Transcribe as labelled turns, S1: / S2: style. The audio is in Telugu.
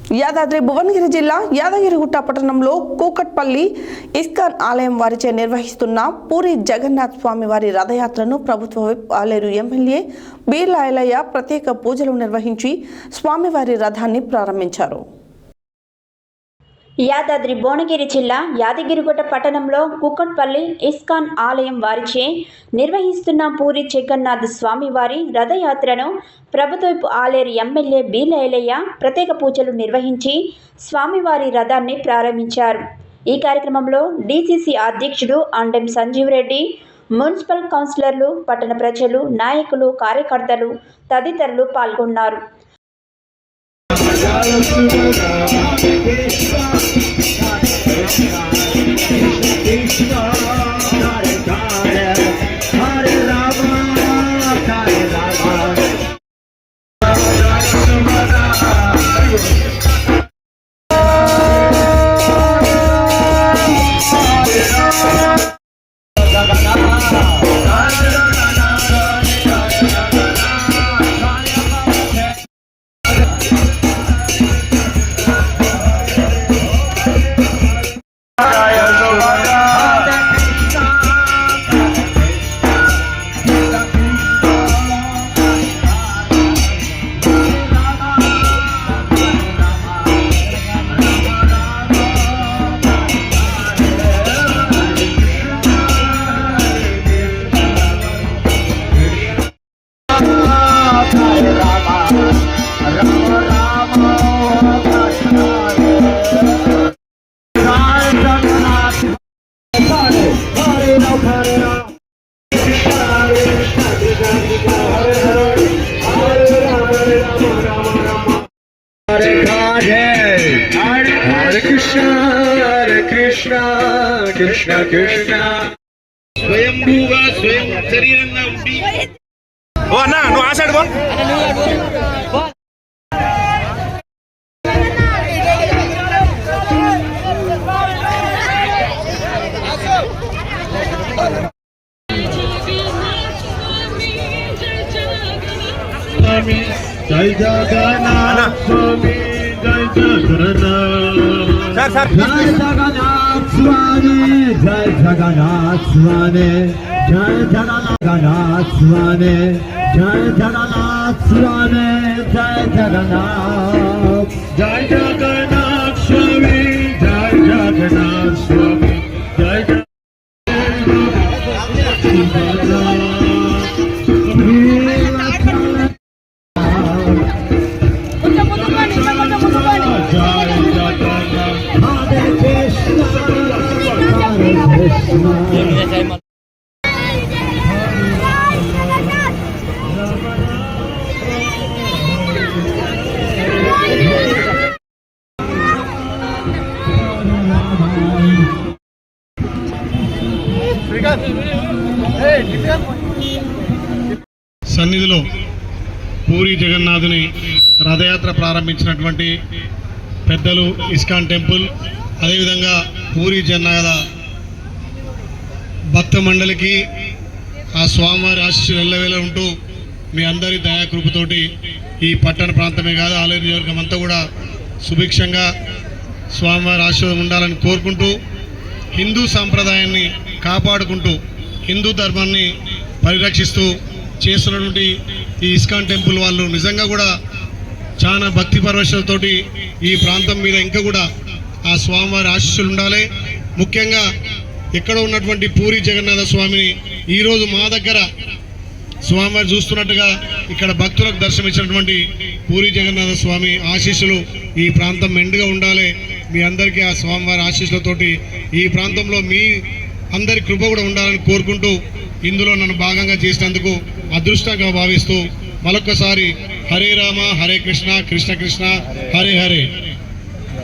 S1: యాదాద్రి భువనగిరి జిల్లా యాదగిరిగుట్ట పట్టణంలో కూకట్పల్లి ఇస్కాన్ ఆలయం వారిచే నిర్వహిస్తున్న పూరి జగన్నాథ్ స్వామి వారి రథయాత్రను ప్రభుత్వ విప్ ఆలేరు ఎమ్మెల్యే బీర్లా ఐలయ్య ప్రత్యేక పూజలు నిర్వహించి స్వామివారి రథాన్ని ప్రారంభించారు.
S2: యాదాద్రి భువనగిరి జిల్లా యాదగిరిగుట్ట పట్టణంలో కూకట్పల్లి ఇస్కాన్ ఆలయం వారిచే నిర్వహిస్తున్న పూరి జగన్నాథ్ స్వామివారి రథయాత్రను ప్రభుత్వపు ఆలేరు ఎమ్మెల్యే బీర్లా ఐలయ్య ప్రత్యేక పూజలు నిర్వహించి స్వామివారి రథాన్ని ప్రారంభించారు. ఈ కార్యక్రమంలో డీసీసీ అధ్యక్షుడు అండెం సంజీవ్ రెడ్డి, మున్సిపల్ కౌన్సిలర్లు, పట్టణ ప్రజలు, నాయకులు, కార్యకర్తలు తదితరులు పాల్గొన్నారు.
S3: Hare Krishna, Krishna Krishna. స్వయంభూగా స్వయం శరీరంగా ఉండి ఓ అన్న నువ్వు ఆశాడు బో జై జగన్నాథ స్వామి జై జగన్నాథ జై జగన్నాథ స్వామి జై జగన్నాథ స్వామి జై జగన్నాథ స్వామి జై జగన్నాథ స్వామి జై జగన్నాథ జై జగన్నాథ స్వామి జై జగన్నాథ స్వామి జై సన్నిధిలో పూరి జగన్నాథుని రథయాత్ర ప్రారంభించినటువంటి పెద్దలు ఇస్కాన్ టెంపుల్, అదేవిధంగా పూరి జగన్నాథ భక్త మండలికి ఆ స్వామివారి ఆశీస్సులు ఎల్లవేళ ఉంటూ మీ అందరి దయాకృపతోటి ఈ పట్టణ ప్రాంతమే కాదు ఆలేరు నియోజకవర్గం అంతా కూడా సుభిక్షంగా స్వామివారి ఆశీర్వాదం ఉండాలని కోరుకుంటూ, హిందూ సాంప్రదాయాన్ని కాపాడుకుంటూ హిందూ ధర్మాన్ని పరిరక్షిస్తూ చేస్తున్నటువంటి ఈ ఇస్కాన్ టెంపుల్ వాళ్ళు నిజంగా కూడా చాలా భక్తి పరవశతోటి ఈ ప్రాంతం మీద ఇంకా కూడా ఆ స్వామివారి ఆశీస్సులు ఉండాలి. ముఖ్యంగా ఎక్కడ ఉన్నటువంటి పూరి జగన్నాథ స్వామిని ఈరోజు మా దగ్గర స్వామివారి చూస్తున్నట్టుగా ఇక్కడ భక్తులకు దర్శనమిచ్చినటువంటి పూరి జగన్నాథ స్వామి ఆశీస్సులు ఈ ప్రాంతం మెండుగా ఉండాలి. మీ అందరికీ ఆ స్వామివారి ఆశీస్సులతోటి ఈ ప్రాంతంలో మీ అందరి కృప కూడా ఉండాలని కోరుకుంటూ, ఇందులో నన్ను భాగంగా చేసినందుకు అదృష్టంగా భావిస్తూ మరొక్కసారి హరే రామ హరే కృష్ణ కృష్ణ కృష్ణ హరే హరే.